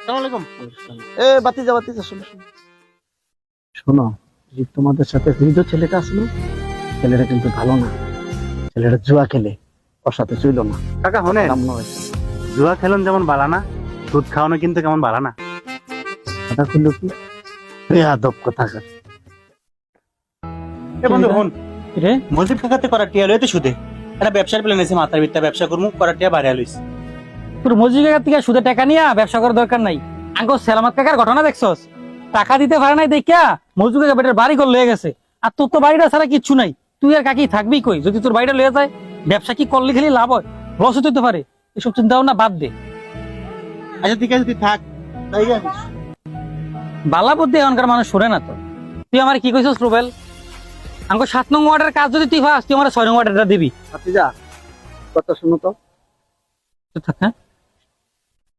আসসালামু আলাইকুম। এ বাতি যা শোনো শোনো, যে তোমাদের সাথে হৃদ ছেলেটা আছে না, ছেলেটা কিন্তু ভালো না। ছেলেটা জুয়া খেলে, ওর সাথে চইল না। কাকা হনে নাম নয় জুয়া খেলন যেমন বালা না, সুদ খাওয়ানো কিন্তু কেমন বালা না। কথা খুললো কি বেয়াদব কথা কর। এ বন্ধু হন, রে মজিব কাকাতে করা টিয়া লইতে সুদে একটা ব্যবসার প্ল্যান আছে, মাথার ভিতরে ব্যবসা করবো, করা টিয়া বাইরে লইছে। তোর মজুরি কাকার থেকে সুদে টাকা নিয়া ব্যবসা করার দরকার নাই। আঙ্গো সালামত কাকার ঘটনা দেখছস? টাকা দিতে পারে নাই দেখিয়া মজুরি কাকা বেটার বাড়ি ঘর লয়ে গেছে। আর তোর তো বাড়িটা ছাড়া কিচ্ছু নাই, তুই আর কাকি থাকবি কই? যদি তোর বাড়িটা লয়ে যায়, ব্যবসা কি করলে খালি লাভ হয়, লস হতে পারে। এসব চিন্তা ভাবনা বাদ দে। আচ্ছা ঠিক আছে, তুই থাক। তাই গেছিস? বালা বুদ্ধি এখনকার মানুষ শোনে না তো। তুই আমার কি কইছস রুবেল? আঙ্গো 7 নং ওয়ার্ডের কাজ যদি তুই পাস, তুই আমার 6 নং ওয়ার্ডেরটা দিবি। বাতি যা কথা শুনো তো। থাক, হ্যাঁ